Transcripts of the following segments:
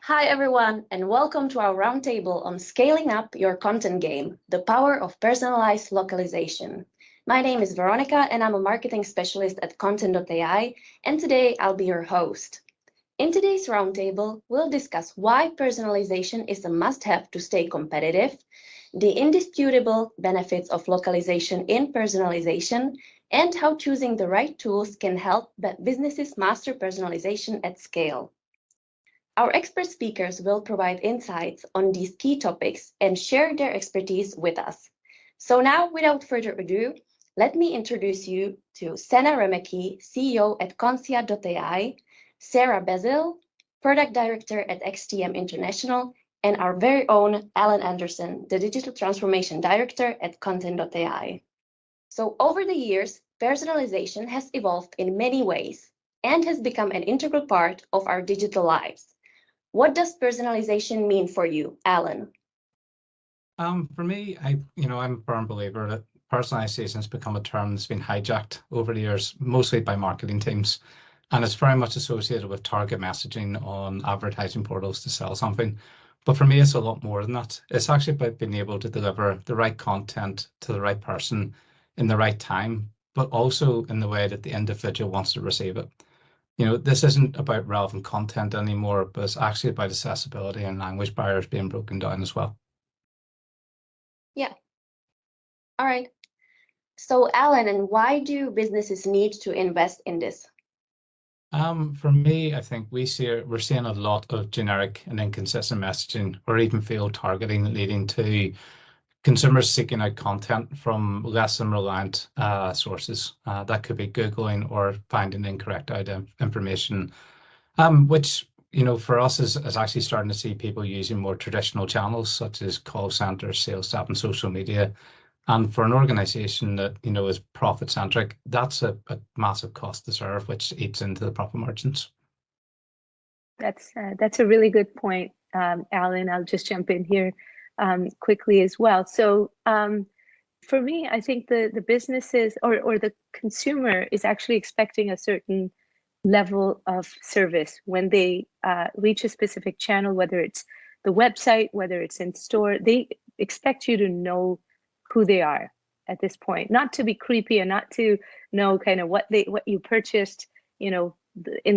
Hi everyone, and welcome to our roundtable on scaling up your content game, the power of personalized localization. My name is Veronica and I'm a marketing specialist at Kontent.ai, and today I'll be your host. In today's roundtable, we'll discuss why personalization is a must-have to stay competitive, the indisputable benefits of localization in personalization, and how choosing the right tools can help businesses master personalization at scale. Our expert speakers will provide insights on these key topics and share their expertise with us. So now, without further ado, let me introduce you to Senna Remeke, CEO at Kontent.ai, Sarah Basil, Product Director at XTM International, and our very own Alan Anderson, the Digital Transformation Director at Kontent.ai. So over the years, personalization has evolved in many ways and has become an integral part of our digital lives. What does personalization mean for you, Alan? For me, I'm a firm believer that personalization has become a term that's been hijacked over the years, mostly by marketing teams. And it's very much associated with target messaging on advertising portals to sell something. But for me, it's a lot more than that. It's actually about being able to deliver the right content to the right person in the right time, but also in the way that the individual wants to receive it. This isn't about relevant content anymore, but it's actually about accessibility and language barriers being broken down as well. Yeah. All right. So, Alan, and why do businesses need to invest in this? For me, I think we're seeing a lot of generic and inconsistent messaging or even field targeting, leading to consumers seeking out content from less than reliant sources. That could be Googling or finding incorrect information, which for us is actually starting to see people using more traditional channels such as call centers, sales staff, and social media. And for an organization that is profit centric, that's a massive cost to serve, which eats into the profit margins. That's a really good point, Alan. I'll just jump in here quickly as well. So for me, I think the businesses or the consumer is actually expecting a certain level of service when they reach a specific channel, whether it's the website, whether it's in store. They expect you to know who they are at this point, not to be creepy and not to know kind of what you purchased, in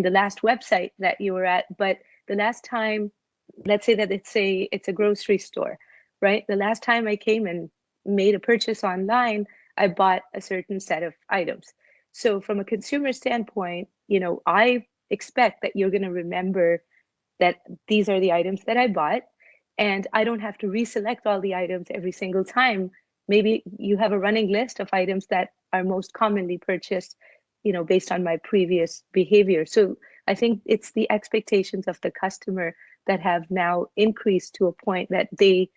the last website that you were at, but the last time, let's say that it's a grocery store, right? The last time I came and made a purchase online, I bought a certain set of items. So from a consumer standpoint, I expect that you're going to remember that these are the items that I bought, and I don't have to reselect all the items every single time. Maybe you have a running list of items that are most commonly purchased, based on my previous behavior. So I think it's the expectations of the customer that have now increased to a point that they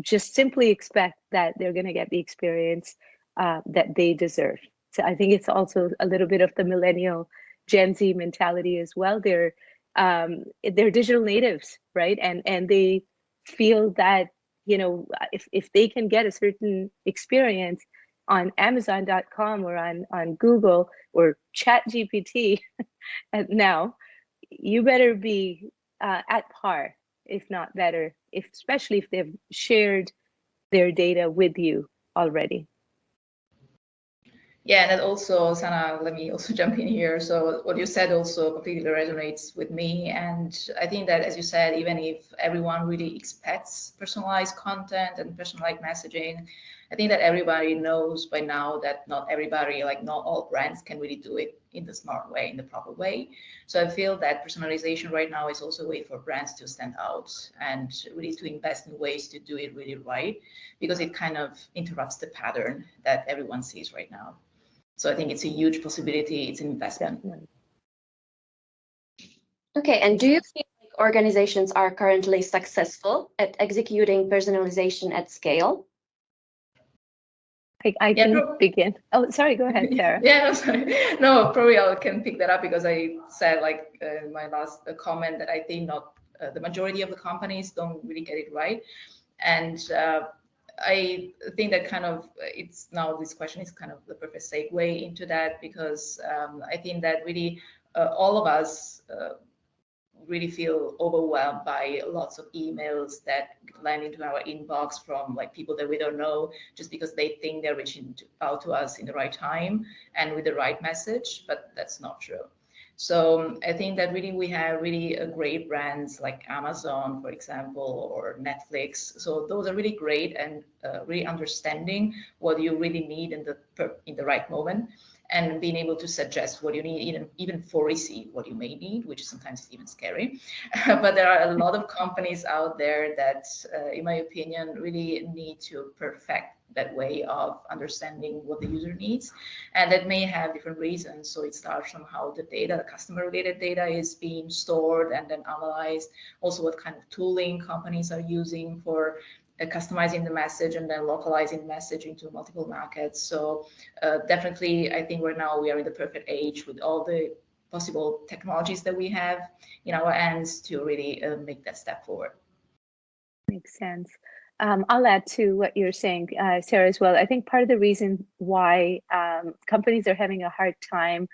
just simply expect that they're going to get the experience that they deserve. So I think it's also a little bit of the millennial Gen Z mentality as well. They're digital natives, right? And they feel that, if they can get a certain experience on Amazon.com or on Google or ChatGPT now, you better be at par, if not better, especially if they've shared their data with you already. Yeah, and that also, Sana, let me also jump in here. So what you said also completely resonates with me. And I think that, as you said, even if everyone really expects personalized content and personalized messaging, I think that everybody knows by now that not everybody, like not all brands can really do it in the smart way, in the proper way. So I feel that personalization right now is also a way for brands to stand out and really to invest in ways to do it really right, because it kind of interrupts the pattern that everyone sees right now. So I think it's a huge possibility. It's an investment. Definitely. Okay, and do you feel like organizations are currently successful at executing personalization at scale? I can begin. Oh, sorry, go ahead, Sarah. Yeah, no, sorry. No, probably I can pick that up because I said in my last comment that I think not the majority of the companies don't really get it right. And I think that kind of it's now this question is kind of the perfect segue into that, because I think that really all of us really feel overwhelmed by lots of emails that land into our inbox from like people that we don't know, just because they think they're reaching out to us in the right time and with the right message, but that's not true. So I think that really we have really great brands like Amazon, for example, or Netflix. So those are really great and really understanding what you really need in the right moment, and being able to suggest what you need, even foresee what you may need, which sometimes is even scary. But there are a lot of companies out there that, in my opinion, really need to perfect that way of understanding what the user needs, and that may have different reasons. So it starts from how the data, the customer related data, is being stored and then analyzed, also what kind of tooling companies are using for customizing the message and then localizing the message into multiple markets. So definitely, I think right now we are in the perfect age with all the possible technologies that we have in our hands to really make that step forward. Makes sense. I'll add to what you're saying, Sarah, as well. I think part of the reason why companies are having a hard time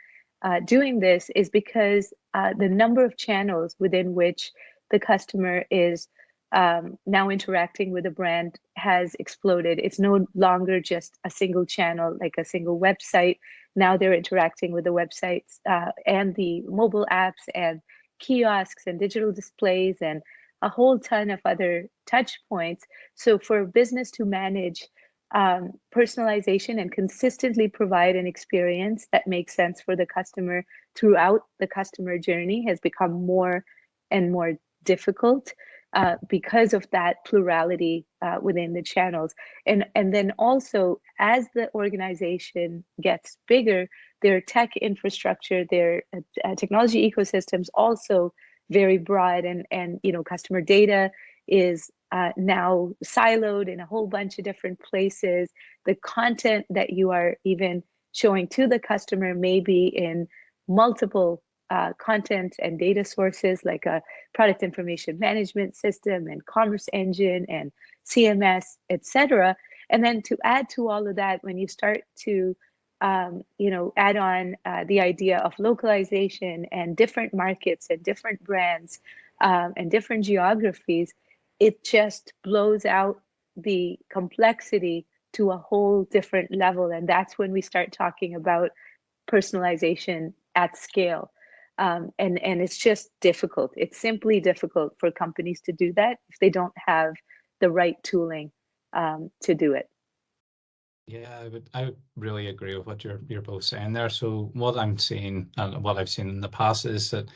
doing this is because the number of channels within which the customer is now interacting with a brand has exploded. It's no longer just a single channel, like a single website. Now they're interacting with the websites and the mobile apps and kiosks and digital displays and a whole ton of other touch points. So for business to manage personalization and consistently provide an experience that makes sense for the customer throughout the customer journey has become more and more difficult because of that plurality within the channels. And then also, as the organization gets bigger, their tech infrastructure, their technology ecosystems also very broad, and you know, customer data is now siloed in a whole bunch of different places. The content that you are even showing to the customer may be in multiple content and data sources, like a product information management system and commerce engine and CMS, etc. And then to add to all of that, when you start to you know, add on the idea of localization and different markets and different brands and different geographies, it just blows out the complexity to a whole different level. And that's when we start talking about personalization at scale. And it's just difficult. It's simply difficult for companies to do that if they don't have the right tooling to do it. Yeah, I would really agree with what you're both saying there. So what I'm seeing and what I've seen in the past is that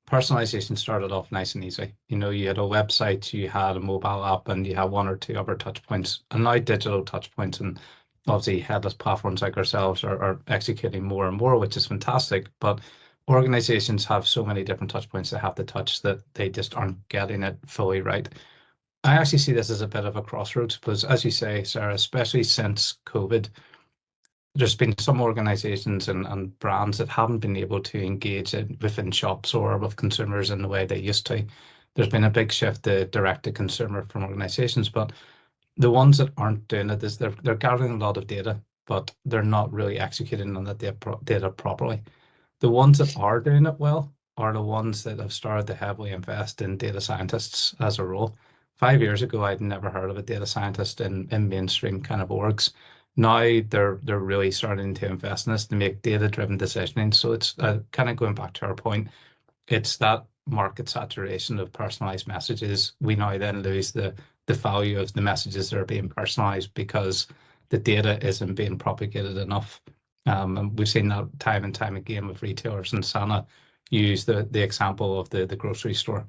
personalization started off nice and easy. You know, you had a website, you had a mobile app, and you had one or two other touch points. And now digital touch points and obviously headless platforms like ourselves are executing more and more, which is fantastic. But organizations have so many different touch points they have to touch that they just aren't getting it fully right. I actually see this as a bit of a crossroads because, as you say, Sarah, especially since COVID, there's been some organizations and brands that haven't been able to engage within shops or with consumers in the way they used to. There's been a big shift to direct to consumer from organizations, but the ones that aren't doing it is they're gathering a lot of data, but they're not really executing on that data properly. The ones that are doing it well are the ones that have started to heavily invest in data scientists as a role. 5 years ago, I'd never heard of a data scientist in mainstream kind of orgs. Now they're really starting to invest in this to make data-driven decisioning. So it's kind of going back to our point. It's that market saturation of personalized messages. We now then lose the value of the messages that are being personalized because the data isn't being propagated enough. And we've seen that time and time again with retailers. And Sana used the example of the grocery store.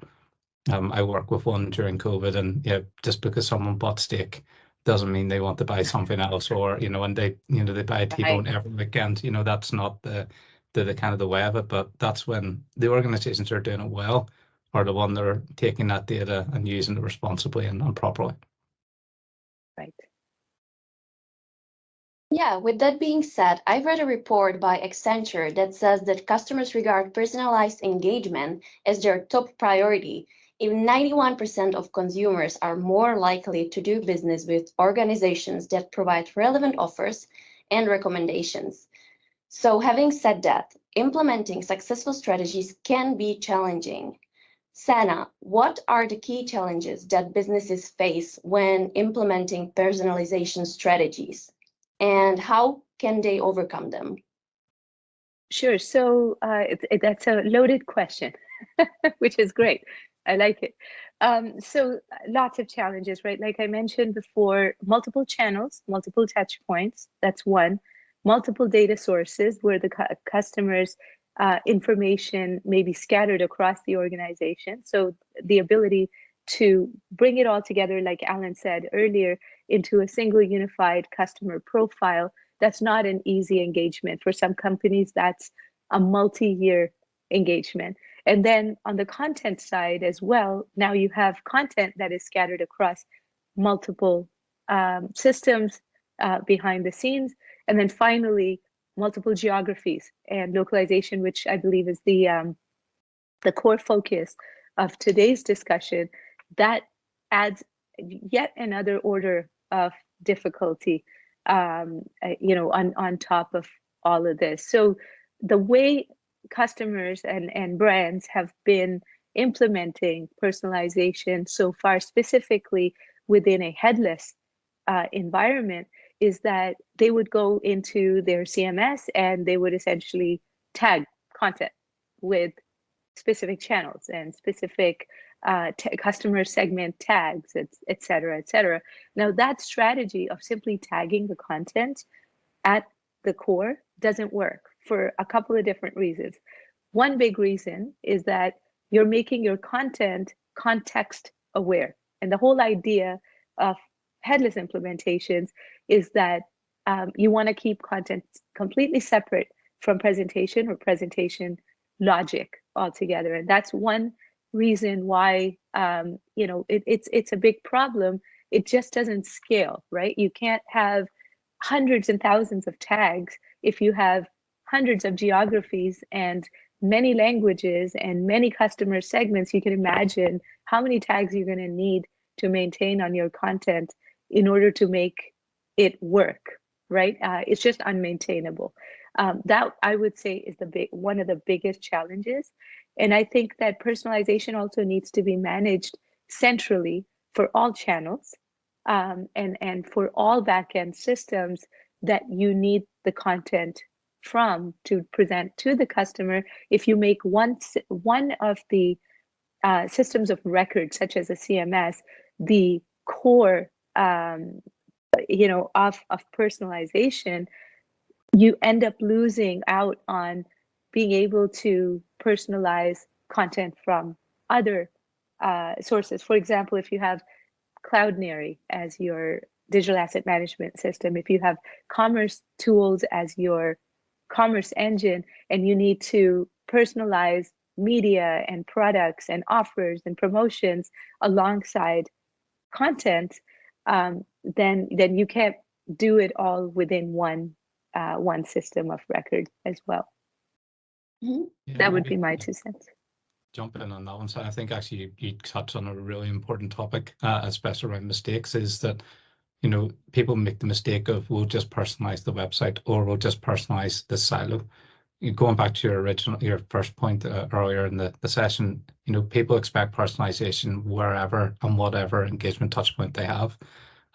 I work with one during COVID, and yeah, just because someone bought steak doesn't mean they want to buy something else, or you know, and they buy a T-bone every weekend. You know, that's not the kind of the way of it. But that's when the organizations that are doing it well are the one that are taking that data and using it responsibly and properly. Right. Yeah, with that being said, I've read a report by Accenture that says that customers regard personalized engagement as their top priority. Even 91% of consumers are more likely to do business with organizations that provide relevant offers and recommendations. So having said that, implementing successful strategies can be challenging. Sana, what are the key challenges that businesses face when implementing personalization strategies, and how can they overcome them? Sure. So that's a loaded question, which is great. I like it. So lots of challenges, right? Like I mentioned before, multiple channels, multiple touch points. That's one. Multiple data sources where the customers' information may be scattered across the organization. So the ability to bring it all together, like Alan said earlier, into a single unified customer profile. That's not an easy engagement. For some companies, that's a multi-year engagement. And then on the content side as well, now you have content that is scattered across multiple systems behind the scenes. And then finally, multiple geographies and localization, which I believe is the core focus of today's discussion. That adds yet another order of difficulty, on top of all of this. So the way customers and brands have been implementing personalization so far, specifically within a headless environment, is that they would go into their CMS and they would essentially tag content with specific channels and specific customer segment tags, et cetera, et cetera. Now, that strategy of simply tagging the content at the core doesn't work for a couple of different reasons. One big reason is that you're making your content context aware. And the whole idea of headless implementations is that you want to keep content completely separate from presentation or presentation logic altogether. And that's one reason why it's a big problem. It just doesn't scale, right? You can't have hundreds and thousands of tags if you have hundreds of geographies and many languages and many customer segments. You can imagine how many tags you're going to need to maintain on your content in order to make it work, right? It's just unmaintainable. That I would say is one of the biggest challenges. And I think that personalization also needs to be managed centrally for all channels, and for all backend systems that you need the content from to present to the customer. If you make one of the systems of record, such as a CMS, the core of personalization, you end up losing out on being able to personalize content from other sources. For example, if you have Cloudinary as your digital asset management system, if you have commerce tools as your commerce engine, and you need to personalize media and products and offers and promotions alongside content, then you can't do it all within one system of record as well. Mm-hmm. Yeah, that would be my 2 cents. Jump in on that one. So I think actually you touched on a really important topic, especially around mistakes, is that, people make the mistake of, we'll just personalize the website, or we'll just personalize the silo. Going back to your first point earlier in the session, people expect personalization wherever and whatever engagement touch point they have.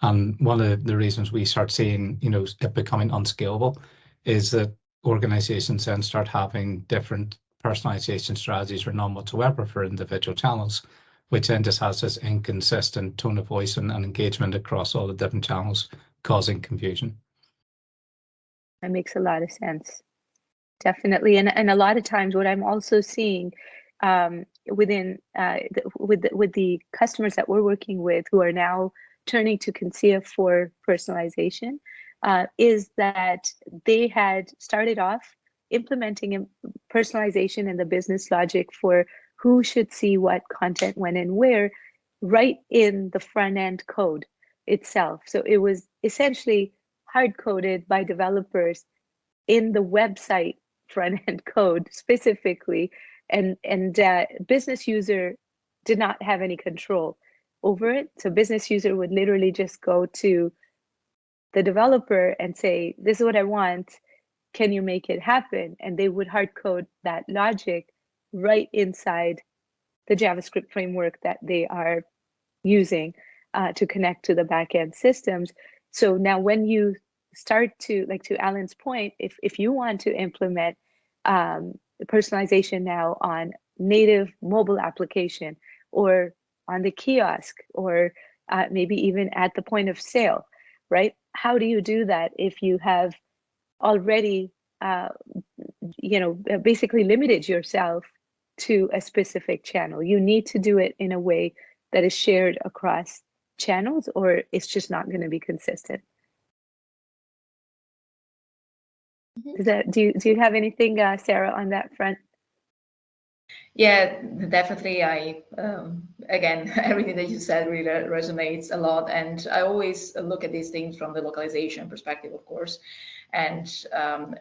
And one of the reasons we start seeing, it becoming unscalable is that organizations then start having different personalization strategies or none whatsoever for individual channels, which then just has this inconsistent tone of voice and engagement across all the different channels, causing confusion. That makes a lot of sense. Definitely. And a lot of times what I'm also seeing with the customers that we're working with, who are now turning to Consia for personalization, is that they had started off implementing personalization and the business logic for who should see what content when and where, right in the front end code itself. So it was essentially hard coded by developers in the website front end code specifically, and business user did not have any control over it. So business user would literally just go to the developer and say, this is what I want, can you make it happen? And they would hard code that logic right inside the JavaScript framework that they are using to connect to the backend systems. So now when you start to, like to Alan's point, if you want to implement the personalization now on native mobile application or on the kiosk or maybe even at the point of sale, right? How do you do that if you have already, basically limited yourself to a specific channel? You need to do it in a way that is shared across channels, or it's just not going to be consistent. Do you have anything, Sarah, on that front? Yeah, definitely. Again, everything that you said really resonates a lot. And I always look at these things from the localization perspective, of course. And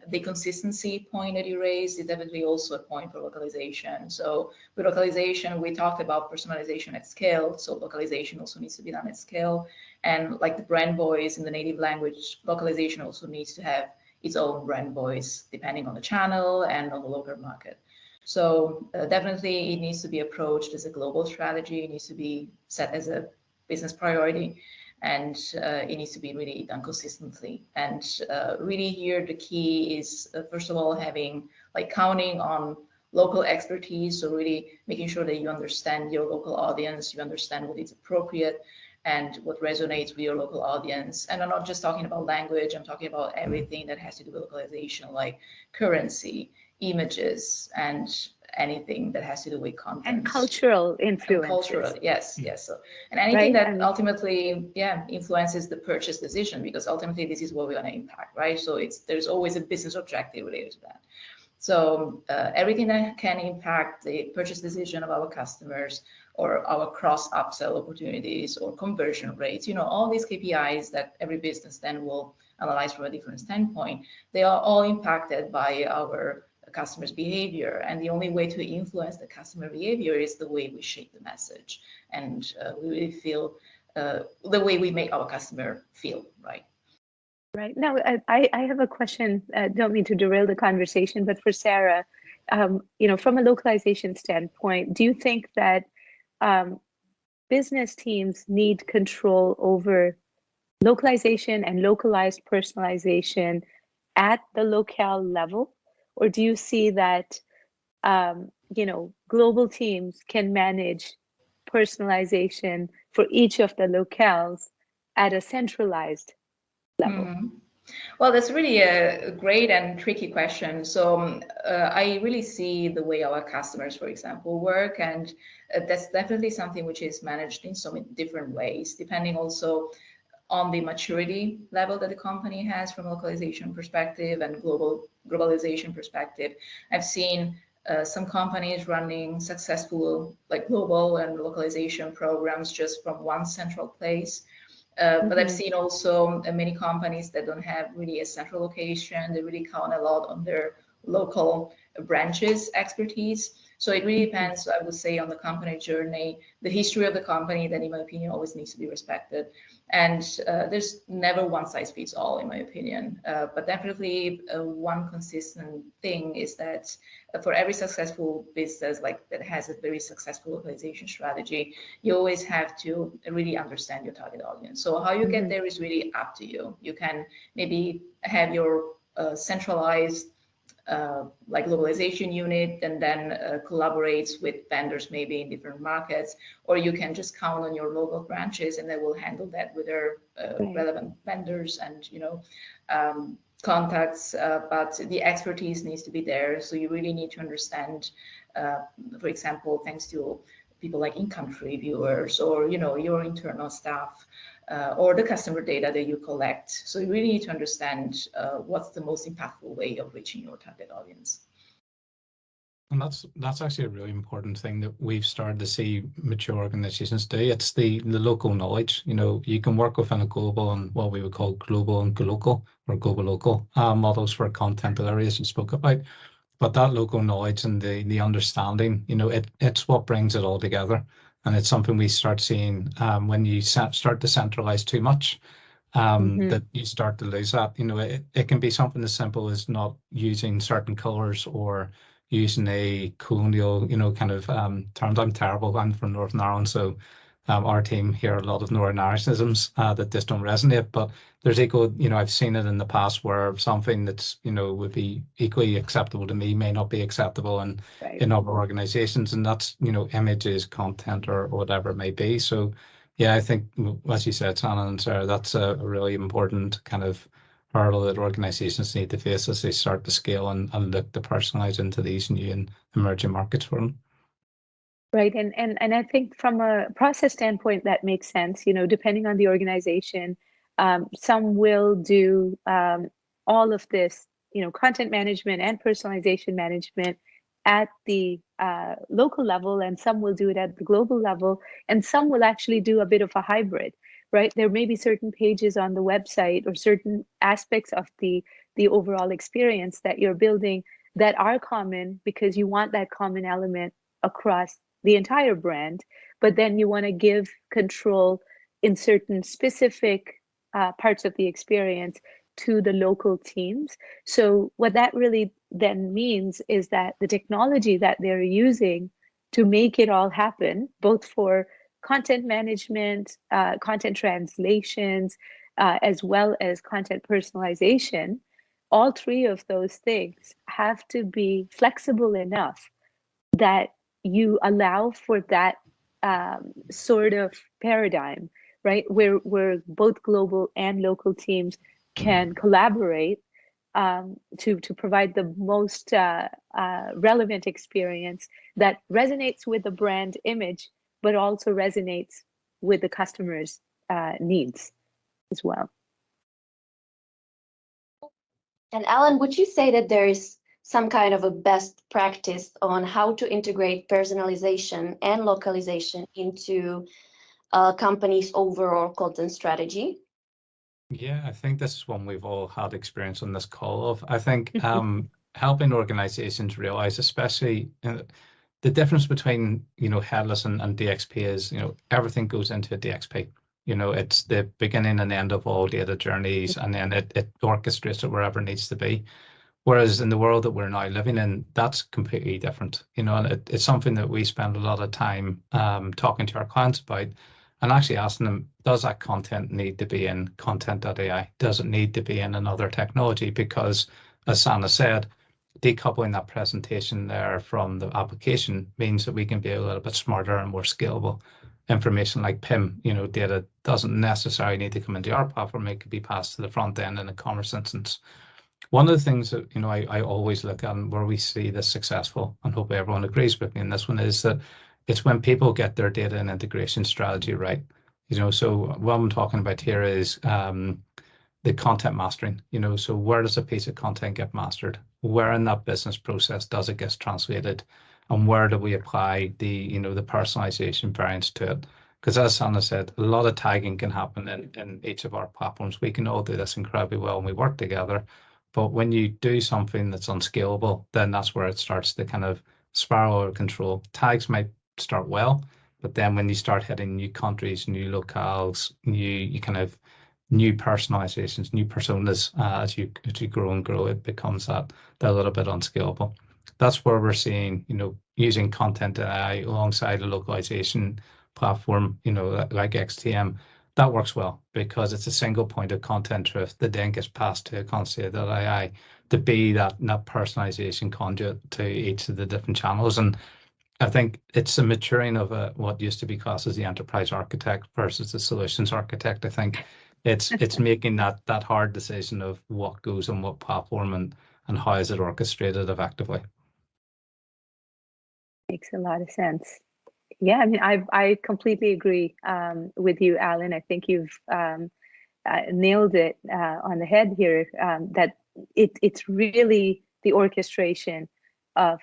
the consistency point that you raised is definitely also a point for localization. So with localization, we talked about personalization at scale. So localization also needs to be done at scale. And like the brand voice in the native language, localization also needs to have its own brand voice, depending on the channel and on the local market. So definitely it needs to be approached as a global strategy. It needs to be set as a business priority, and it needs to be really done consistently. And really here, the key is, first of all, having counting on local expertise. So really making sure that you understand your local audience, you understand what is appropriate and what resonates with your local audience. And I'm not just talking about language, I'm talking about everything that has to do with localization, like currency, images, and anything that has to do with content. And cultural influence. Cultural, yes. So, and anything that ultimately, influences the purchase decision, because ultimately this is what we're going to impact, right? So there's always a business objective related to that. So everything that can impact the purchase decision of our customers, or our cross upsell opportunities, or conversion rates, all these KPIs that every business then will analyze from a different standpoint, they are all impacted by our customers' behavior. And the only way to influence the customer behavior is the way we shape the message, and we really feel the way we make our customer feel, right? Right. Now, I have a question. Don't mean to derail the conversation, but for Sarah, from a localization standpoint, do you think that business teams need control over localization and localized personalization at the locale level? Or do you see that, global teams can manage personalization for each of the locales at a centralized level? Mm-hmm. Well, that's really a great and tricky question. So I really see the way our customers, for example, work, and that's definitely something which is managed in so many different ways, depending also on the maturity level that the company has from a localization perspective and globalization perspective. I've seen some companies running successful global and localization programs just from one central place. But I've seen also many companies that don't have really a central location. They really count a lot on their local branches expertise. So it really depends, I would say, on the company journey, the history of the company, that in my opinion always needs to be respected. And there's never one size fits all, in my opinion. But definitely one consistent thing is that for every successful business that has a very successful localization strategy, you always have to really understand your target audience. So how you get there is really up to you. You can maybe have your centralized localization unit, and then collaborates with vendors maybe in different markets, or you can just count on your local branches and they will handle that with their relevant vendors and contacts, but the expertise needs to be there. So you really need to understand, for example, thanks to people like in-country viewers, or your internal staff, or the customer data that you collect. So you really need to understand what's the most impactful way of reaching your target audience. And that's actually a really important thing that we've started to see mature organizations do. It's the local knowledge. You can work within a global and what we would call global and local, or global local models for content areas you spoke about. But that local knowledge and the understanding, it's what brings it all together. And it's something we start seeing when you start to centralize too much, that you start to lose that. It can be something as simple as not using certain colors or using a colonial, kind of terms. I'm terrible. I'm from Northern Ireland, so our team hear a lot of Northern Irishisms that just don't resonate. But there's equal, I've seen it in the past where something that's, would be equally acceptable to me may not be acceptable in other organizations, and that's, images, content, or whatever it may be. So yeah, I think, as you said, Shannon and Sarah, that's a really important kind of hurdle that organizations need to face as they start to scale and look to personalize into these new and emerging markets for them. Right, and I think from a process standpoint, that makes sense. Depending on the organization, some will do all of this, content management and personalization management at the local level, and some will do it at the global level, and some will actually do a bit of a hybrid, right? There may be certain pages on the website or certain aspects of the overall experience that you're building that are common because you want that common element across the entire brand, but then you want to give control in certain specific parts of the experience to the local teams. So what that really then means is that the technology that they're using to make it all happen, both for content management, content translations, as well as content personalization, all three of those things have to be flexible enough that you allow for that sort of paradigm, right? Where both global and local teams can collaborate to provide the most relevant experience that resonates with the brand image, but also resonates with the customer's needs as well. And Alan, would you say that there is some kind of a best practice on how to integrate personalization and localization into a company's overall content strategy? Yeah, I think this is one we've all had experience on this call of. I think helping organizations realize, especially the difference between, headless and DXP is, everything goes into a DXP. It's the beginning and end of all data journeys, and then it orchestrates it wherever it needs to be. Whereas in the world that we're now living in, that's completely different, and it's something that we spend a lot of time talking to our clients about and actually asking them, does that content need to be in Kontent.ai? Does it need to be in another technology? Because as Sana said, decoupling that presentation there from the application means that we can be a little bit smarter and more scalable. Information like PIM, data doesn't necessarily need to come into our platform. It could be passed to the front end in a commerce instance. One of the things that, I always look at and where we see this successful, and hope everyone agrees with me in this one, is that it's when people get their data and integration strategy right. So what I'm talking about here is the content mastering, so where does a piece of content get mastered? Where in that business process does it get translated? And where do we apply the, the personalization variants to it? Because as Sana said, a lot of tagging can happen in each of our platforms. We can all do this incredibly well when we work together. But when you do something that's unscalable, then that's where it starts to kind of spiral out of control. Tags might start well, but then when you start hitting new countries, new locales, new personalizations, new personas, as you grow and grow, it becomes that little bit unscalable. That's where we're seeing, using Kontent.ai alongside a localization platform, like XTM, that works well because it's a single point of content truth that then gets passed to Kontent.ai to be that personalization conduit to each of the different channels. And I think it's a maturing of what used to be classed as the enterprise architect versus the solutions architect. I think it's making that hard decision of what goes on what platform and how is it orchestrated effectively. Makes a lot of sense. Yeah, I mean, I completely agree with you, Alan. I think you've nailed it on the head here. That it's really the orchestration of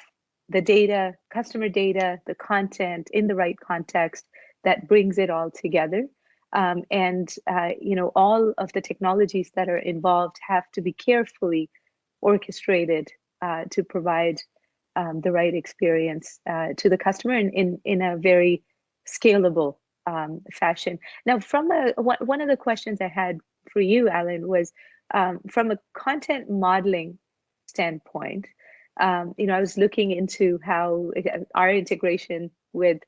the data, customer data, the content in the right context that brings it all together. And all of the technologies that are involved have to be carefully orchestrated to provide the right experience to the customer in a very scalable fashion. Now, from one of the questions I had for you, Alan, was from a content modeling standpoint, I was looking into how our integration with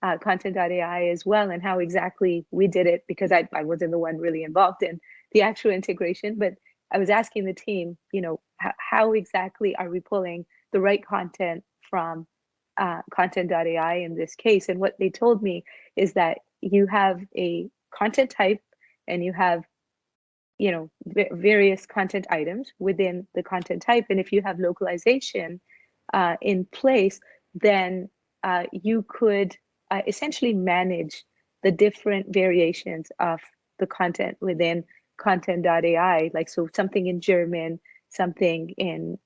Kontent.ai as well, and how exactly we did it, because I wasn't the one really involved in the actual integration, but I was asking the team, how exactly are we pulling the right content from Kontent.ai in this case? And what they told me is that you have a content type and you have various content items within the content type. And if you have localization in place, then you could essentially manage the different variations of the content within Kontent.ai. Like, so something in German, something in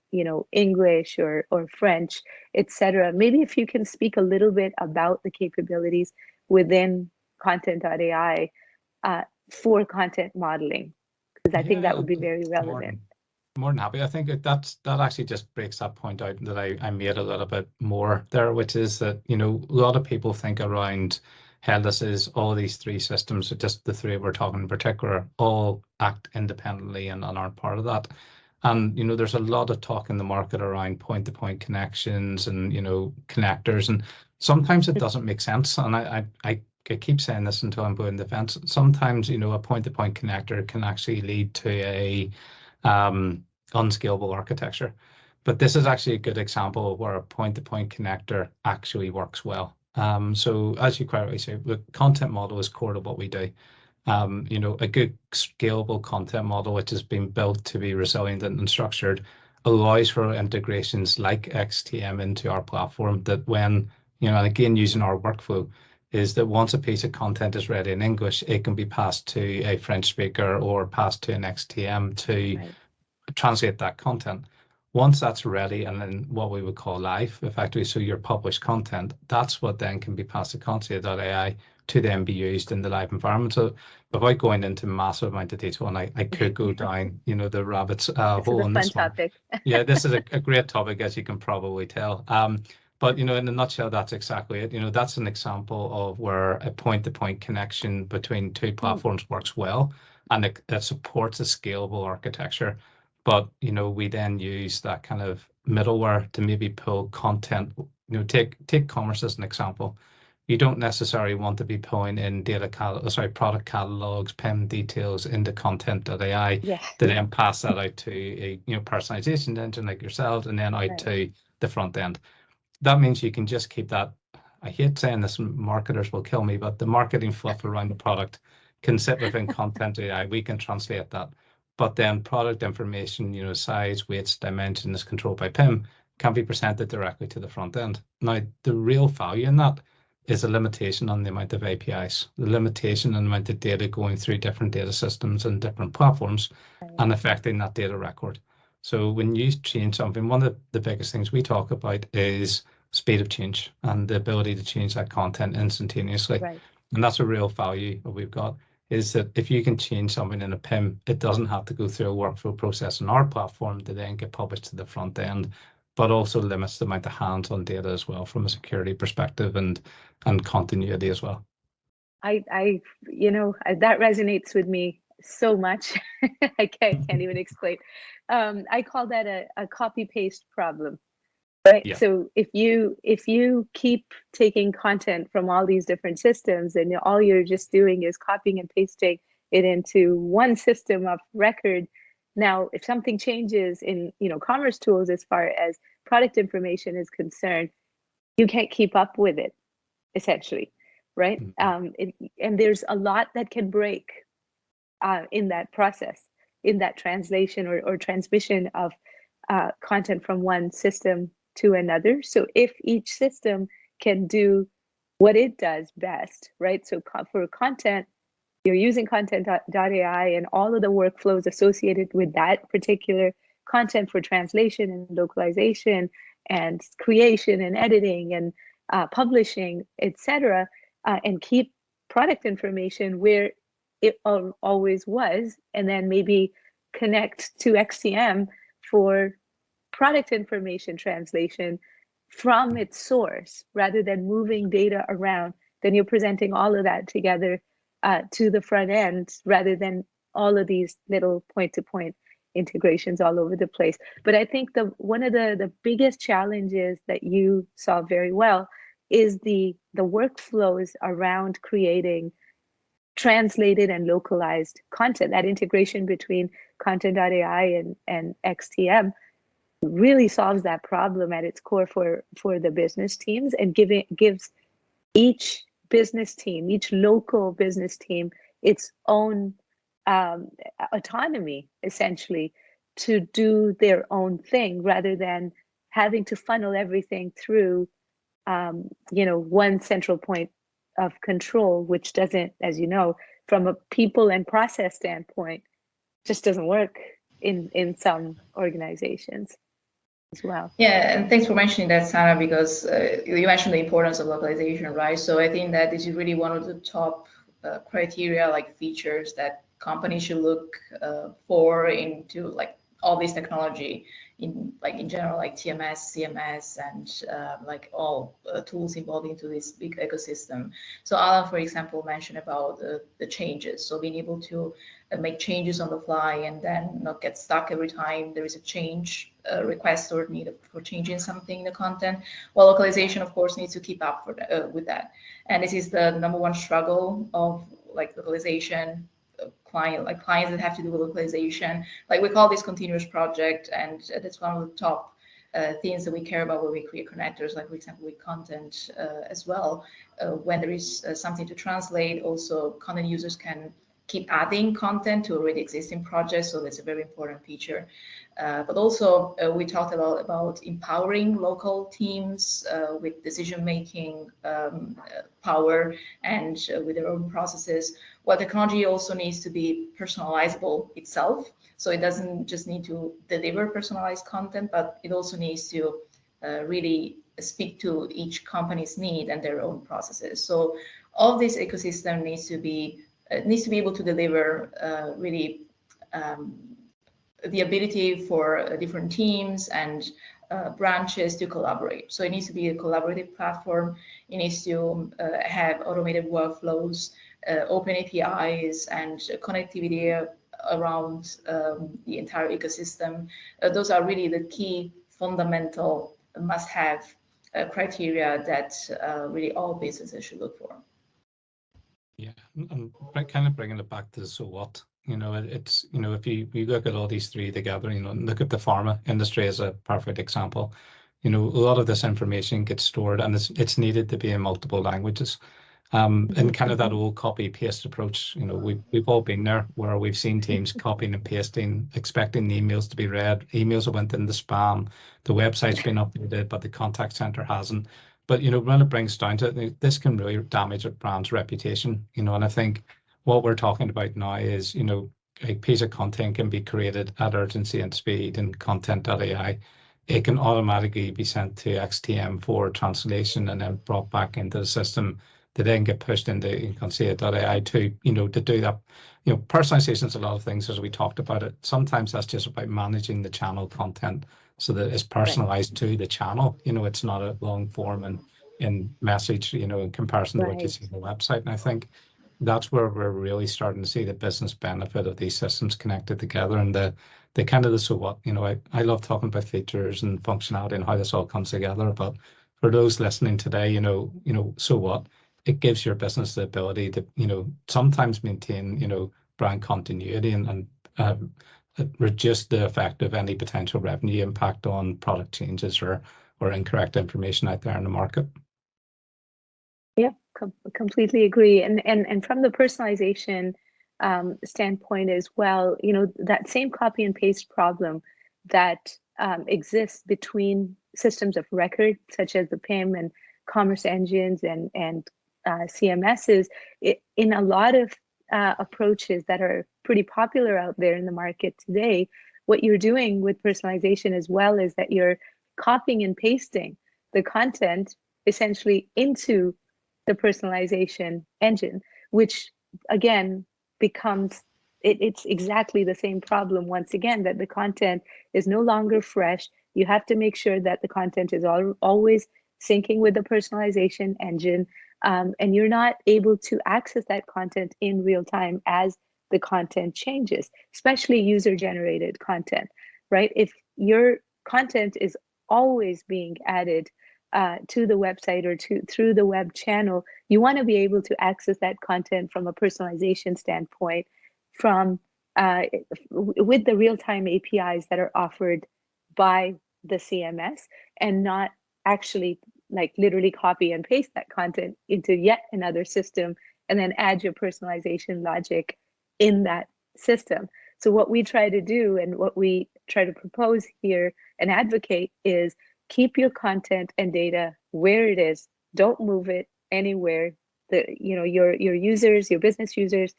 English or French, etc. Maybe if you can speak a little bit about the capabilities within Kontent.ai for content modeling, because I think that would be very relevant. More than happy. I think that actually just breaks that point out that I made a little bit more there, which is that, a lot of people think around headless is all these three systems, just the three we're talking in particular, all act independently and aren't part of that. And, there's a lot of talk in the market around point-to-point connections and, connectors, and sometimes it doesn't make sense. And I keep saying this until I'm blue in the fence. Sometimes, a point-to-point connector can actually lead to a unscalable architecture. But this is actually a good example of where a point-to-point connector actually works well. So as you quite rightly say, the content model is core to what we do. A good scalable content model, which has been built to be resilient and structured, allows for integrations like XTM into our platform that when, and again, using our workflow, is that once a piece of content is ready in English, it can be passed to a French speaker or passed to an XTM to translate that content. Once that's ready and then what we would call live, effectively, so your published content, that's what then can be passed to Kontent.ai to then be used in the live environment. So without going into massive amount of detail, and I could go down, the rabbit's hole on this one. Topic. Yeah, this is a great topic, as you can probably tell. But, in a nutshell, that's exactly it. That's an example of where a point-to-point connection between two platforms works well, and it supports a scalable architecture. But, we then use that kind of middleware to maybe pull content. Take commerce as an example. You don't necessarily want to be pulling in product catalogs, PIM details into Kontent.ai to then pass that out to a personalization engine like yourselves, and then out to the front end. That means you can just keep that. I hate saying this, marketers will kill me, but the marketing fluff around the product can sit within Kontent.ai. We can translate that. But then product information, size, weights, dimensions, controlled by PIM, can be presented directly to the front end. Now, the real value in that is a limitation on the amount of APIs, the limitation on the amount of data going through different data systems and different platforms and affecting that data record. So when you change something, one of the biggest things we talk about is speed of change and the ability to change that content instantaneously. And that's a real value that we've got, is that if you can change something in a PIM, it doesn't have to go through a workflow process in our platform to then get published to the front end, but also limits the amount of hands-on data as well from a security perspective and continuity as well. That resonates with me so much. I can't even explain. I call that a copy-paste problem, right? Yeah. So if you keep taking content from all these different systems and all you're just doing is copying and pasting it into one system of record, now if something changes in commerce tools as far as product information is concerned, you can't keep up with it, essentially, right? And there's a lot that can break in that process, in that translation or transmission of content from one system to another. So if each system can do what it does best, right? So for content, you're using Kontent.ai and all of the workflows associated with that particular content for translation and localization and creation and editing and publishing, etc., and keep product information where it always was, and then maybe connect to XTM for product information translation from its source rather than moving data around. Then you're presenting all of that together to the front end rather than all of these little point-to-point integrations all over the place. But I think one of the biggest challenges that you saw very well is the workflows around creating translated and localized content. That integration between Kontent.ai and XTM really solves that problem at its core for the business teams, and gives each business team, each local business team, its own autonomy, essentially, to do their own thing, rather than having to funnel everything through one central point of control, which doesn't, as you know, from a people and process standpoint, just doesn't work in some organizations as well. Yeah, and thanks for mentioning that, Sana, because you mentioned the importance of localization, right? So I think that this is really one of the top criteria, like features that companies should look for into like all this technology in general, like TMS, CMS, and like all tools involved into this big ecosystem. So Alan, for example, mentioned about the changes. So being able to make changes on the fly and then not get stuck every time there is a change request or need for changing something in the content. Well, localization, of course, needs to keep up with that. And this is the #1 struggle of like localization. Clients that have to do with localization, like we call this continuous project, and that's one of the top things that we care about when we create connectors, like for example with content as well. When there is something to translate, also content users can keep adding content to already existing projects, so that's a very important feature. But also we talked a lot about empowering local teams with decision-making power and with their own processes. Well, technology also needs to be personalizable itself. So it doesn't just need to deliver personalized content, but it also needs to really speak to each company's need and their own processes. So all this ecosystem needs to be able to deliver really the ability for different teams and branches to collaborate. So it needs to be a collaborative platform. It needs to have automated workflows, open APIs, and connectivity around the entire ecosystem. Those are really the key fundamental must-have criteria that really all businesses should look for. Yeah, and kind of bringing it back to so what, it's, if you look at all these three together, look at the pharma industry as a perfect example. A lot of this information gets stored and it's needed to be in multiple languages. And kind of that old copy paste approach, we've all been there where we've seen teams copying and pasting, expecting the emails to be read. Emails have went into spam. The website's been updated, but the contact center hasn't. But when it brings down to it, this can really damage a brand's reputation. And I think what we're talking about now is, a piece of content can be created at urgency and speed in Kontent.ai. It can automatically be sent to XTM for translation and then brought back into the system to then get pushed into Kontent.ai to do that. Personalization is a lot of things, as we talked about it. Sometimes that's just about managing the channel content so that it's personalized to the channel. It's not a long form and in message, in comparison to what you see on the website. And I think that's where we're really starting to see the business benefit of these systems connected together, and the kind of the so what. I love talking about features and functionality and how this all comes together. But for those listening today, so what? It gives your business the ability to, sometimes maintain, brand continuity and reduce the effect of any potential revenue impact on product changes or incorrect information out there in the market. Yeah, completely agree. And from the personalization standpoint as well, that same copy and paste problem that exists between systems of record, such as the PIM and commerce engines and CMSs, in a lot of approaches that are pretty popular out there in the market today, what you're doing with personalization as well is that you're copying and pasting the content essentially into the personalization engine, which again becomes, it's exactly the same problem once again, that the content is no longer fresh. You have to make sure that the content is always syncing with the personalization engine, and you're not able to access that content in real time as the content changes, especially user-generated content, right? If your content is always being added to the website or through the web channel, you want to be able to access that content from a personalization standpoint, from with the real-time APIs that are offered by the CMS, and not actually like literally copy and paste that content into yet another system and then add your personalization logic in that system. So what we try to do and what we try to propose here and advocate is keep your content and data where it is. Don't move it anywhere. Your users, your business users,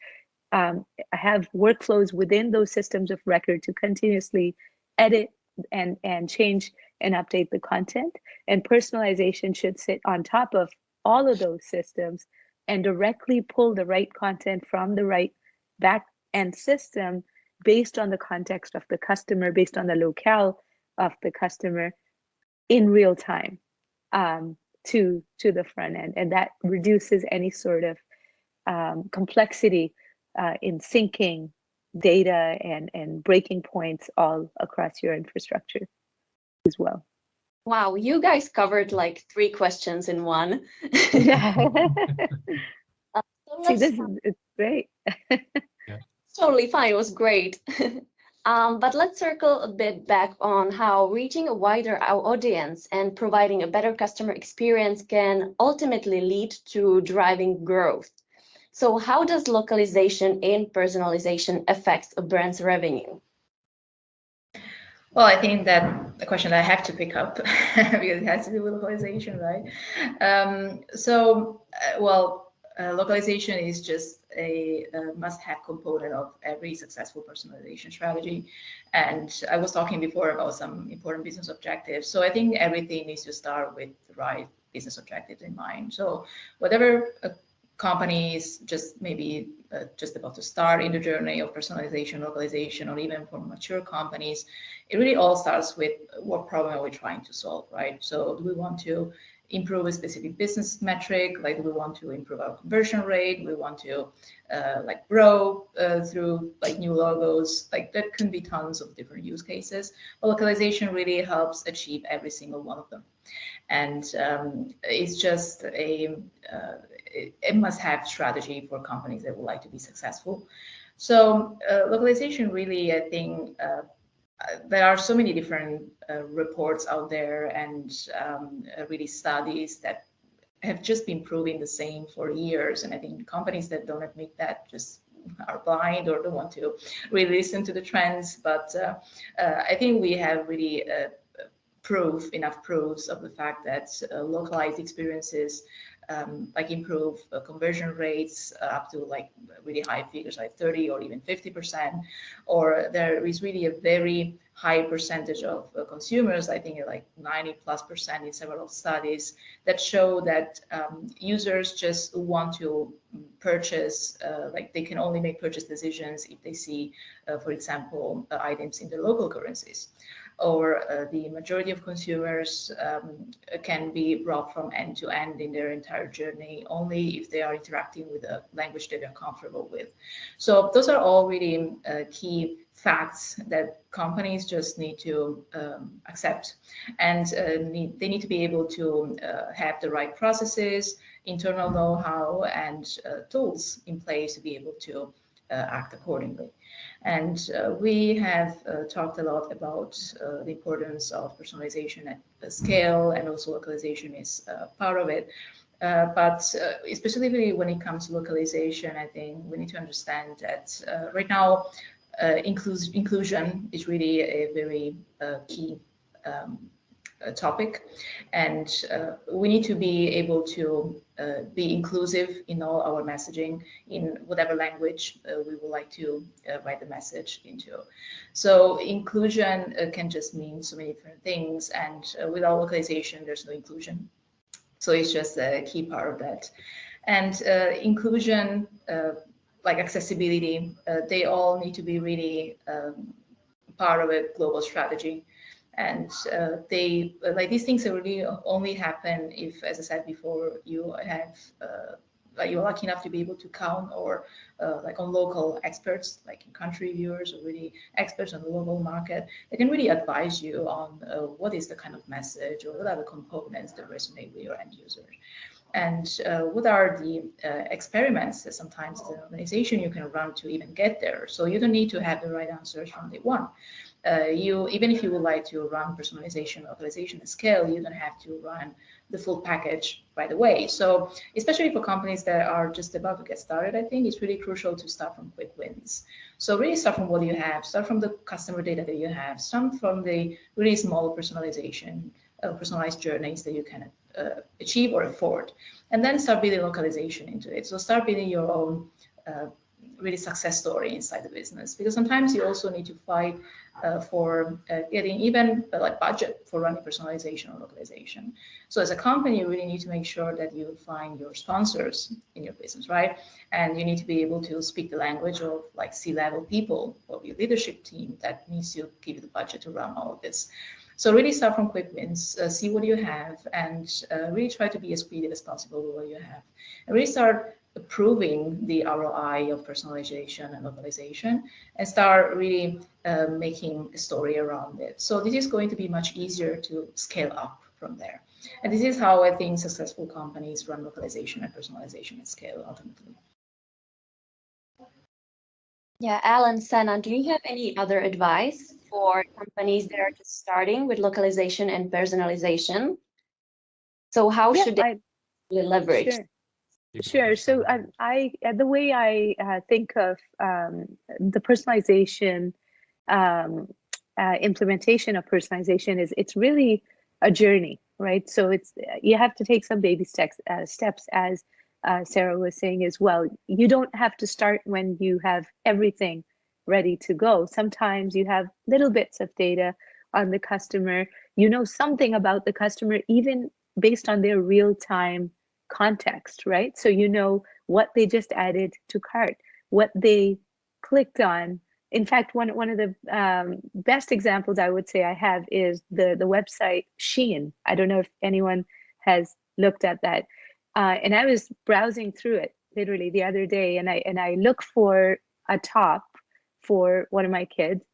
have workflows within those systems of record to continuously edit and change and update the content. And personalization should sit on top of all of those systems and directly pull the right content from the right back end system based on the context of the customer, based on the locale of the customer in real time to the front end. And that reduces any sort of complexity in syncing data and breaking points all across your infrastructure as well. Wow, you guys covered like 3 questions in one. See, it's great. Yeah. Totally fine, it was great. But let's circle a bit back on how reaching a wider audience and providing a better customer experience can ultimately lead to driving growth. So how does localization and personalization affect a brand's revenue? Well, I think that the question that I have to pick up because it has to do with localization, right? Localization is just a must-have component of every successful personalization strategy. And I was talking before about some important business objectives. So I think everything needs to start with the right business objectives in mind. So whatever companies just maybe just about to start in the journey of personalization, localization, or even for mature companies, it really all starts with what problem are we trying to solve, right? So do we want to improve a specific business metric? Like, do we want to improve our conversion rate? Do we want to like grow through like new logos? Like, there can be tons of different use cases, but localization really helps achieve every single one of them. And it's just a must-have strategy for companies that would like to be successful. So localization really, I think, there are so many different reports out there and really studies that have just been proving the same for years. And I think companies that don't admit that just are blind or don't want to really listen to the trends. But I think we have really enough proofs of the fact that localized experiences like improve conversion rates up to like really high figures, like 30 or even 50%, or there is really a very high percentage of consumers, I think like 90+% in several studies, that show that users just want to purchase, like they can only make purchase decisions if they see, for example, items in the local currencies. Or the majority of consumers can be brought from end to end in their entire journey only if they are interacting with a language that they're comfortable with. So those are all really key facts that companies just need to accept, and they need to be able to have the right processes, internal know-how, and tools in place to be able to act accordingly. And we have talked a lot about the importance of personalization at scale, and also localization is part of it. But specifically when it comes to localization, I think we need to understand that right now inclusion is really a very key topic, and we need to be able to be inclusive in all our messaging in whatever language we would like to write the message into. So inclusion can just mean so many different things, and without localization there's no inclusion. So it's just a key part of that. And inclusion, like accessibility, they all need to be really part of a global strategy. And they like these things really only happen if, as I said before, you have you're lucky enough to be able to count or like on local experts, like in country reviewers or really experts on the local market, they can really advise you on what is the kind of message or what are the components that resonate with your end users. And what are the experiments that sometimes as an organization you can run to even get there. So you don't need to have the right answers from day one. Even if you would like to run personalization, localization at scale, you don't have to run the full package right away. So especially for companies that are just about to get started, I think it's really crucial to start from quick wins. So really start from what you have, start from the customer data that you have, start from the really small personalization, personalized journeys that you can achieve or afford, and then start building localization into it. So start building your own really success story inside the business, because sometimes you also need to fight for getting even like budget for running personalization or localization. So as a company, you really need to make sure that you find your sponsors in your business, right? And you need to be able to speak the language of like C-level people or your leadership team that needs to give you the budget to run all of this. So really start from quick wins, see what you have, and really try to be as creative as possible with what you have. And really start proving the ROI of personalization and localization, and start really making a story around it. So this is going to be much easier to scale up from there. And this is how I think successful companies run localization and personalization at scale ultimately. Yeah, Alan, Sana, do you have any other advice for companies that are just starting with localization and personalization? So how should they leverage? Sure. So the way I think of the personalization implementation of personalization is it's really a journey, right? So you have to take some baby steps as Sarah was saying as well. You don't have to start when you have everything ready to go. Sometimes you have little bits of data on the customer. You know something about the customer, even based on their real-time context, right? So you know what they just added to cart, what they clicked on. In fact, one of the best examples I would say I have is the website Shein. I don't know if anyone has looked at that. And I was browsing through it literally the other day, and I look for a top for one of my kids,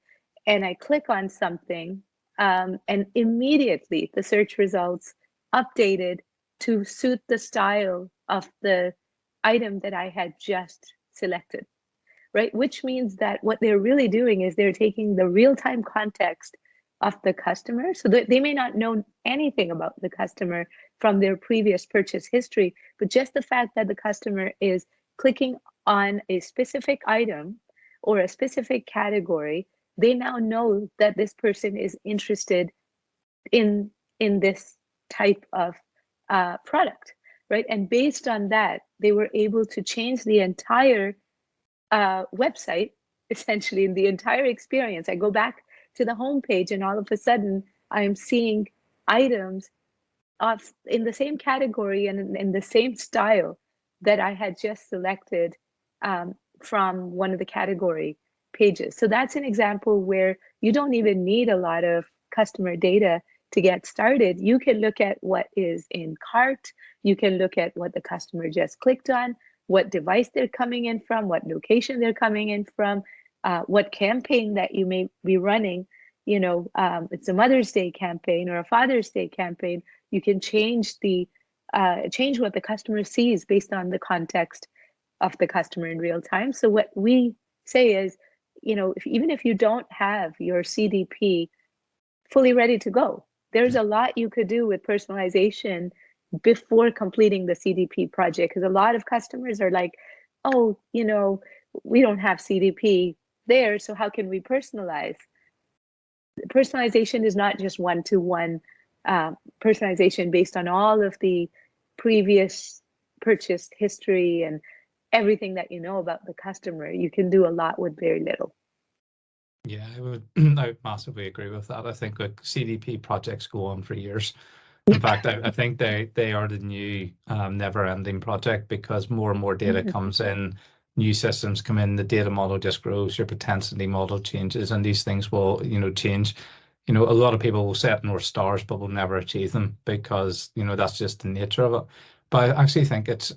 and I click on something, and immediately the search results updated to suit the style of the item that I had just selected, right? Which means that what they're really doing is they're taking the real-time context of the customer. So they may not know anything about the customer from their previous purchase history, but just the fact that the customer is clicking on a specific item or a specific category, they now know that this person is interested in this type of product, right? And based on that, they were able to change the entire website, essentially, in the entire experience. I go back to the homepage, and all of a sudden, I'm seeing items in the same category and in the same style that I had just selected from one of the category pages. So that's an example where you don't even need a lot of customer data to get started. You can look at what is in cart. You can look at what the customer just clicked on, what device they're coming in from, what location they're coming in from, what campaign that you may be running. You know, it's a Mother's Day campaign or a Father's Day campaign. You can change what the customer sees based on the context of the customer in real time. So what we say is, you know, even if you don't have your CDP fully ready to go, there's a lot you could do with personalization before completing the CDP project. Because a lot of customers are like, oh, you know, we don't have CDP there, so how can we personalize? Personalization is not just one-to-one personalization based on all of the previous purchase history and everything that you know about the customer. You can do a lot with very little. Yeah, I would massively agree with that. I think like CDP projects go on for years. In fact, I think they are the new never-ending project, because more and more data comes in, new systems come in, the data model just grows, your propensity model changes, and these things will, you know, change. You know, a lot of people will set North Stars but will never achieve them, because, you know, that's just the nature of it. But I actually think it's,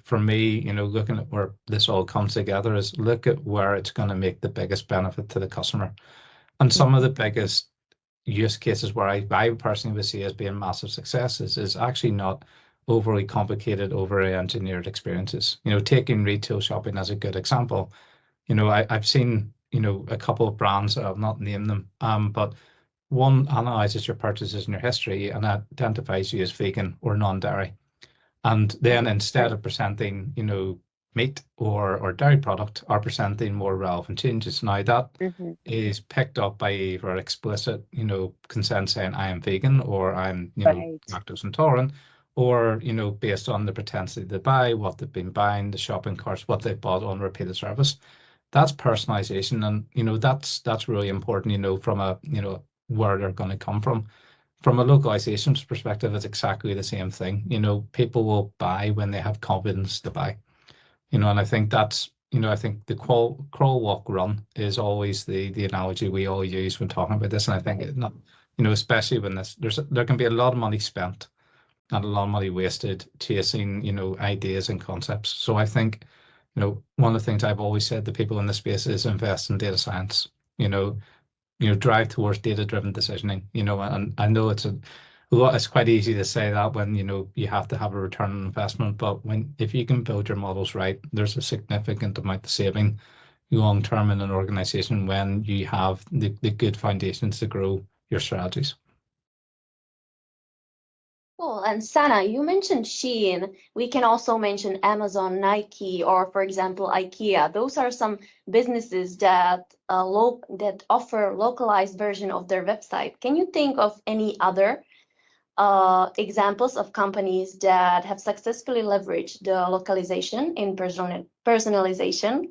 for me, looking at where this all comes together is look at where it's going to make the biggest benefit to the customer. And some of the biggest use cases where I personally would see as being massive successes is actually not overly complicated, overly engineered experiences. Taking retail shopping as a good example, I've seen, a couple of brands, I'll not name them, but one analyzes your purchases and your history and identifies you as vegan or non-dairy. And then instead of presenting, meat or dairy product, are presenting more relevant changes. Now that is picked up by either explicit, consent saying I am vegan or I'm, lactose intolerant, or, based on the propensity to buy, what they've been buying, the shopping carts, what they've bought on repeated service. That's personalization. And, that's really important, from a, where they're going to come from. From a localization perspective, it's exactly the same thing. People will buy when they have confidence to buy. And I think that's, I think the crawl, walk, run is always the analogy we all use when talking about this. And I think it not, especially when there can be a lot of money spent and a lot of money wasted chasing, ideas and concepts. So I think, one of the things I've always said to people in this space is invest in data science. Drive towards data-driven decisioning, and I know it's quite easy to say that when, you have to have a return on investment, but if you can build your models right, there's a significant amount of saving long-term in an organization when you have the good foundations to grow your strategies. Cool. And Sana, you mentioned Shein. We can also mention Amazon, Nike, or for example, IKEA. Those are some businesses that offer localized version of their website. Can you think of any other examples of companies that have successfully leveraged the localization in personalization?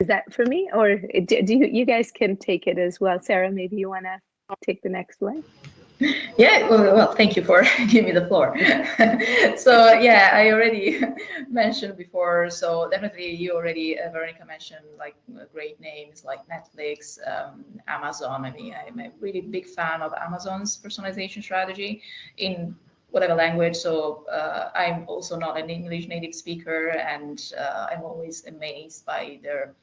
Is that for me, or do you guys can take it as well? Sarah, maybe you want to take the next one. Yeah, well, thank you for giving me the floor. So yeah, I already mentioned before. So definitely, you already, Veronica mentioned like great names like Netflix, Amazon. I mean, I'm a really big fan of Amazon's personalization strategy in whatever language. So I'm also not an English native speaker, and I'm always amazed by their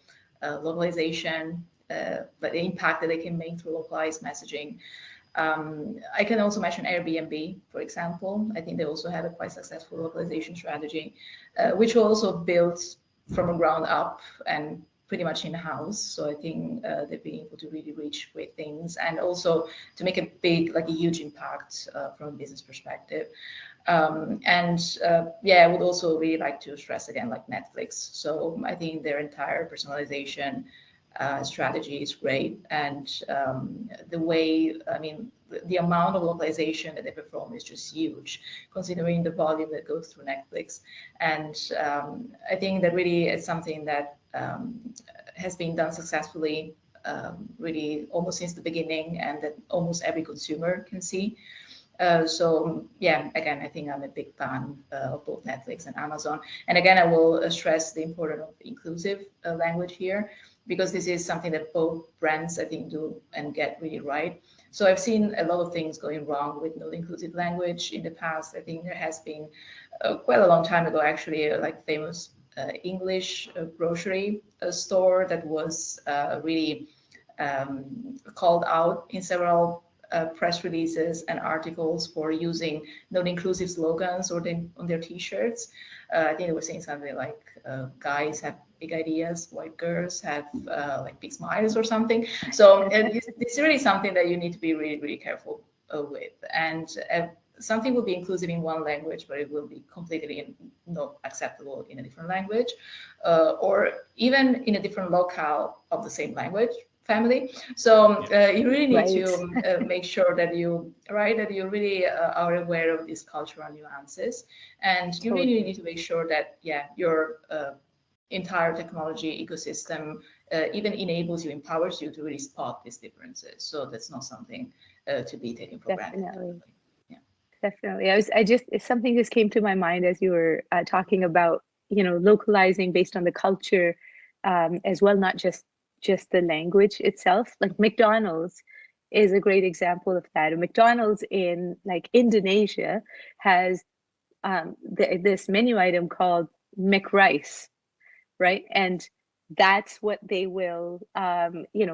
localization, but the impact that they can make through localized messaging. I can also mention Airbnb, for example. I think they also have a quite successful localization strategy, which was also built from a ground up and pretty much in-house. So I think they've been able to really reach great things and also to make a huge impact from a business perspective. Yeah, I would also really like to stress again, like Netflix. So I think their entire personalization strategy is great, and the way, I mean, the amount of localization that they perform is just huge, considering the volume that goes through Netflix. And I think that really is something that has been done successfully, really almost since the beginning, and that almost every consumer can see. So yeah, again, I think I'm a big fan of both Netflix and Amazon. And again, I will stress the importance of inclusive language here, because this is something that both brands, I think, do and get really right. So I've seen a lot of things going wrong with not inclusive language in the past. I think there has been quite a long time ago, actually, like famous English grocery store that was really called out in several press releases and articles for using non-inclusive slogans on their t-shirts. I think they were saying something like guys have big ideas, white girls have like big smiles or something. So this is really something that you need to be really, really careful with. And something will be inclusive in one language, but it will be completely not acceptable in a different language, or even in a different locale of the same language family. So you really need to make sure that you really are aware of these cultural nuances, and you really need to make sure that your entire technology ecosystem even enables you, empowers you to really spot these differences. So that's not something to be taken for granted. Definitely. Something just came to my mind as you were talking about, localizing based on the culture as well, not just the language itself. Like McDonald's is a great example of that. McDonald's in like Indonesia has this menu item called McRice, right? And that's what they will,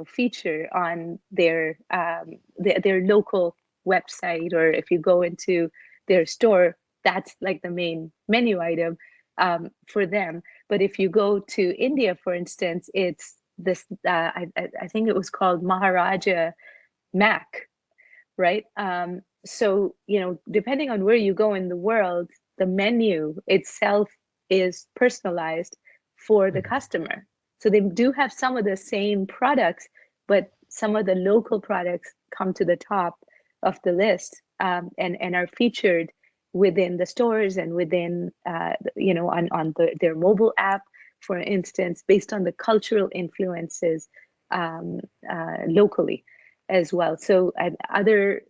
feature on their local website, or if you go into their store, that's like the main menu item for them. But if you go to India, for instance, it's this. I think it was called Maharaja Mac, right? So, depending on where you go in the world, the menu itself is personalized for the customer. So they do have some of the same products, but some of the local products come to the top of the list, and are featured within the stores and within, on their mobile app, for instance, based on the cultural influences locally as well. So other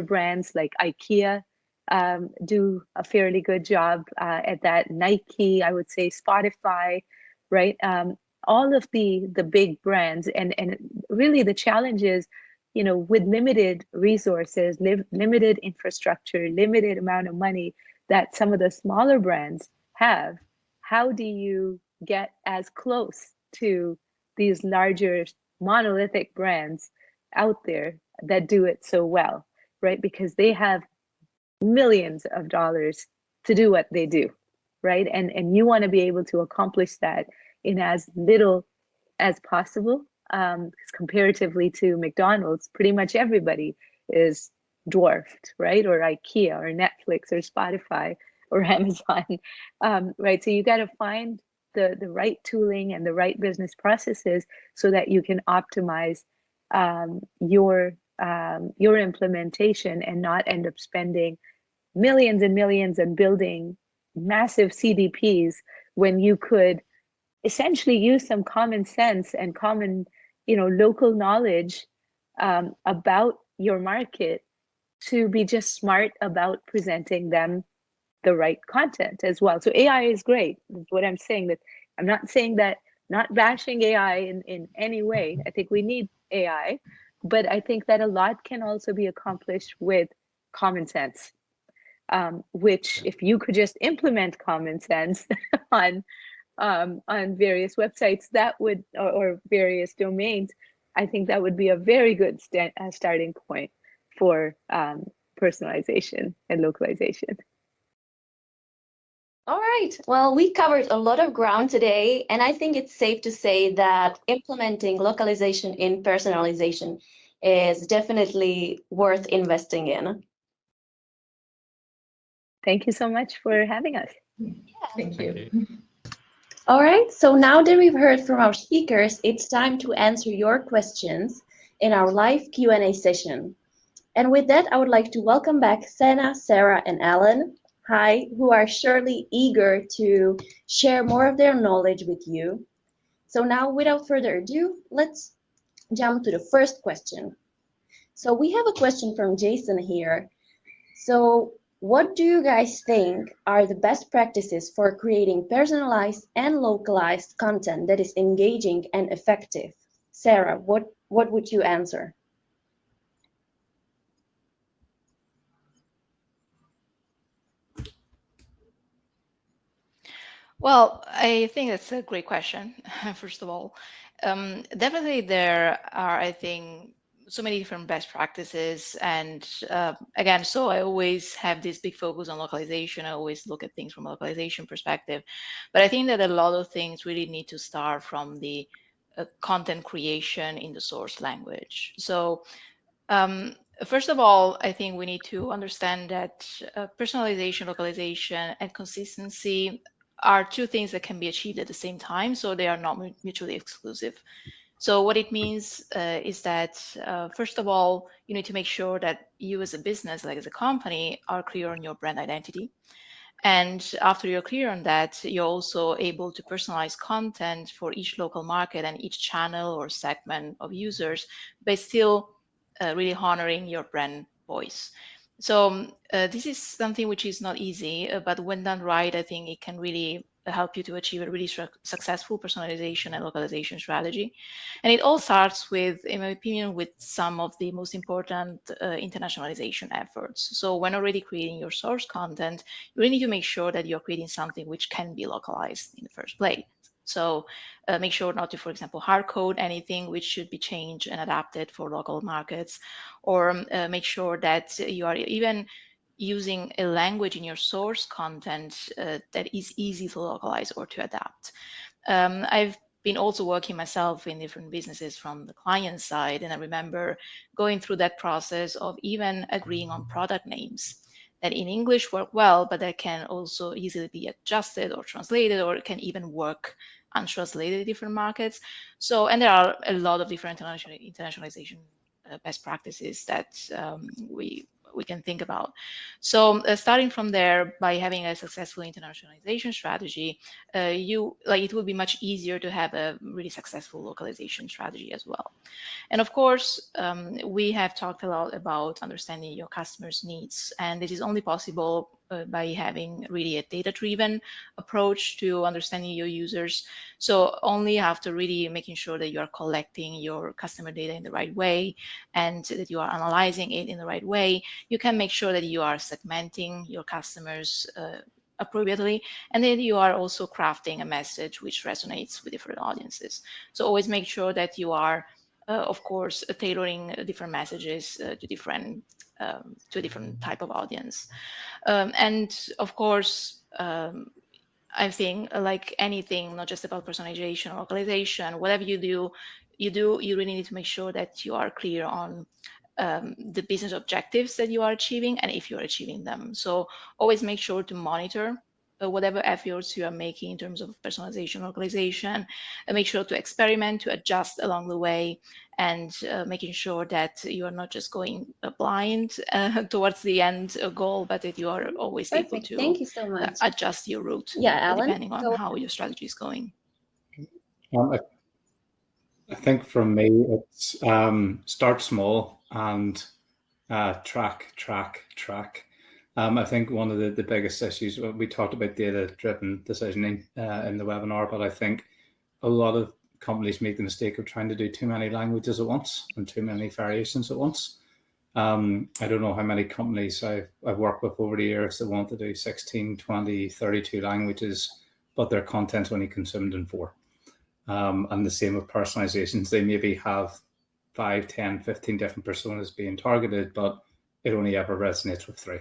brands like IKEA do a fairly good job at that. Nike, I would say, Spotify, right? All of the big brands, and really the challenge is, with limited resources, limited infrastructure, limited amount of money that some of the smaller brands have, how do you get as close to these larger monolithic brands out there that do it so well, right? Because they have millions of dollars to do what they do, right? And you want to be able to accomplish that in as little as possible. Comparatively to McDonald's, pretty much everybody is dwarfed, right? Or IKEA, or Netflix, or Spotify, or Amazon, right? So you got to find the right tooling and the right business processes so that you can optimize your implementation and not end up spending millions and millions and building massive CDPs when you could essentially use some common sense and common, local knowledge about your market to be just smart about presenting them the right content as well. So AI is great. That's what I'm saying. That I'm not saying that, not bashing AI in any way. I think we need AI, but I think that a lot can also be accomplished with common sense. Which, if you could just implement common sense on various websites, that would, or various domains, I think that would be a very good starting point for personalization and localization. All right. Well, we covered a lot of ground today, and I think it's safe to say that implementing localization in personalization is definitely worth investing in. Thank you so much for having us. Thank you. All right. So now that we've heard from our speakers, it's time to answer your questions in our live Q&A session. And with that, I would like to welcome back Senna, Sarah, and Alan. Hi, who are surely eager to share more of their knowledge with you. So now, without further ado, let's jump to the first question. So we have a question from Jason here. So what do you guys think are the best practices for creating personalized and localized content that is engaging and effective? Sarah, what would you answer? Well, I think that's a great question, first of all. Definitely there are, I think, so many different best practices. And again, so I always have this big focus on localization. I always look at things from a localization perspective. But I think that a lot of things really need to start from the content creation in the source language. So first of all, I think we need to understand that personalization, localization, and consistency are two things that can be achieved at the same time, so they are not mutually exclusive. So what it means is that, first of all, you need to make sure that you as a business, like as a company, are clear on your brand identity. And after you're clear on that, you're also able to personalize content for each local market and each channel or segment of users, but still really honoring your brand voice. So this is something which is not easy, but when done right, I think it can really help you to achieve a really successful personalization and localization strategy. And it all starts with, in my opinion, with some of the most important internationalization efforts. So when already creating your source content, you really need to make sure that you're creating something which can be localized in the first place. So make sure not to, for example, hard code anything which should be changed and adapted for local markets, or make sure that you are even using a language in your source content that is easy to localize or to adapt. I've been also working myself in different businesses from the client side, and I remember going through that process of even agreeing on product names that in English work well, but that can also easily be adjusted or translated, or it can even work untranslated in different markets. So, and there are a lot of different internationalization best practices that we can think about. So starting from there, by having a successful internationalization strategy, it will be much easier to have a really successful localization strategy as well. And of course, we have talked a lot about understanding your customers' needs, and this is only possible by having really a data-driven approach to understanding your users. So only after really making sure that you are collecting your customer data in the right way and that you are analyzing it in the right way, you can make sure that you are segmenting your customers appropriately, and then you are also crafting a message which resonates with different audiences. So always make sure that you are of course, tailoring different messages to a different type of audience. And of course, I think like anything, not just about personalization or localization, whatever you do, you really need to make sure that you are clear on the business objectives that you are achieving and if you're achieving them. So always make sure to monitor whatever efforts you are making in terms of personalization, localization, and make sure to experiment, to adjust along the way, and making sure that you are not just going blind towards the end goal, but that you are always able to Thank you so much. adjust your route depending on how your strategy is going. I think for me, it's start small and track. I think one of the biggest issues, we talked about data-driven decisioning in the webinar, but I think a lot of companies make the mistake of trying to do too many languages at once and too many variations at once. I don't know how many companies I've worked with over the years that want to do 16, 20, 32 languages, but their content's only consumed in 4. And the same with personalizations. They maybe have 5, 10, 15 different personas being targeted, but it only ever resonates with 3.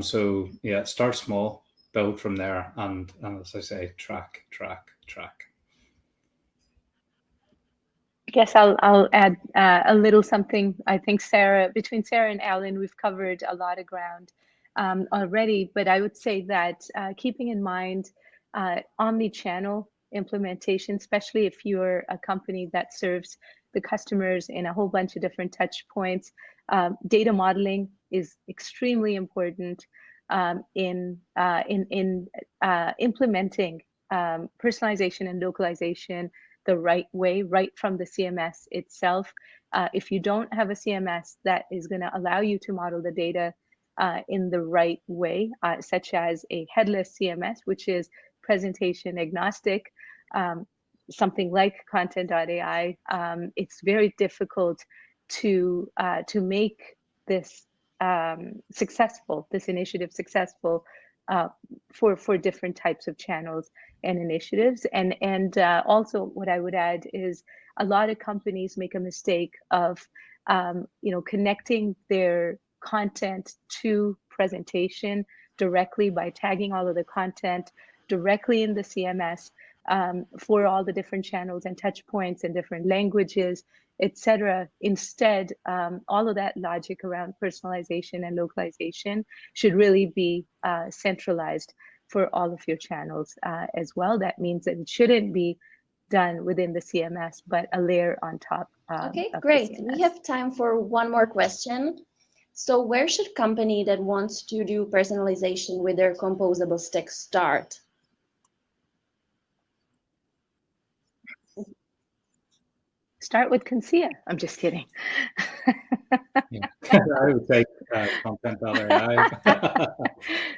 So yeah, start small, build from there, and as I say, track. I guess I'll add a little something. I think between Sarah and Alan, we've covered a lot of ground already, but I would say that keeping in mind omni-channel implementation, especially if you're a company that serves the customers in a whole bunch of different touch points, data modeling is extremely important in implementing personalization and localization the right way, right from the CMS itself. If you don't have a CMS that is going to allow you to model the data in the right way, such as a headless CMS, which is presentation agnostic, something like Kontent.ai, it's very difficult to make this successful, this initiative successful for different types of channels and initiatives. And also what I would add is a lot of companies make a mistake of connecting their content to presentation directly by tagging all of the content directly in the CMS for all the different channels and touch points and different languages, etc. Instead, all of that logic around personalization and localization should really be centralized for all of your channels as well. That means that it shouldn't be done within the CMS, but a layer on top. Okay, great. We have time for one more question. So where should company that wants to do personalization with their composable stack start? Start with Consia. I'm just kidding. Yeah. I would say Kontent.ai.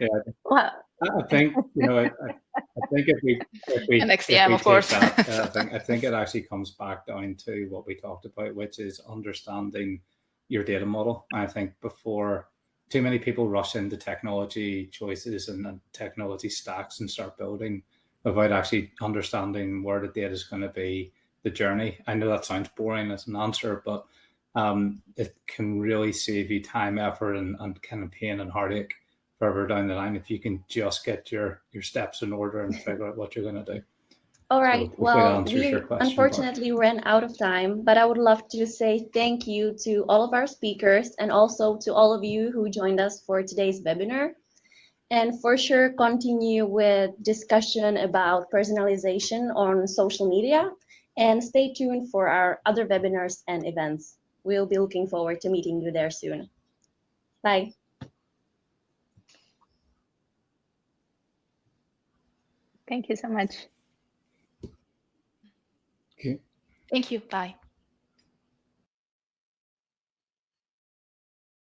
Yeah. Well, I think I think if we And XDM, of take course. that, I think it actually comes back down to what we talked about, which is understanding your data model. I think before too many people rush into technology choices and technology stacks and start building without actually understanding where the data is going to be, the journey. I know that sounds boring as an answer, but it can really save you time, effort, and kind of pain and heartache further down the line if you can just get your steps in order and figure out what you're going to do. All right. So hopefully that Well, answers your we question, unfortunately ran out of time, but I would love to say thank you to all of our speakers and also to all of you who joined us for today's webinar. And for sure, continue with discussion about personalization on social media, and stay tuned for our other webinars and events. We'll be looking forward to meeting you there soon. Bye. Thank you so much. Okay. Thank you. Bye.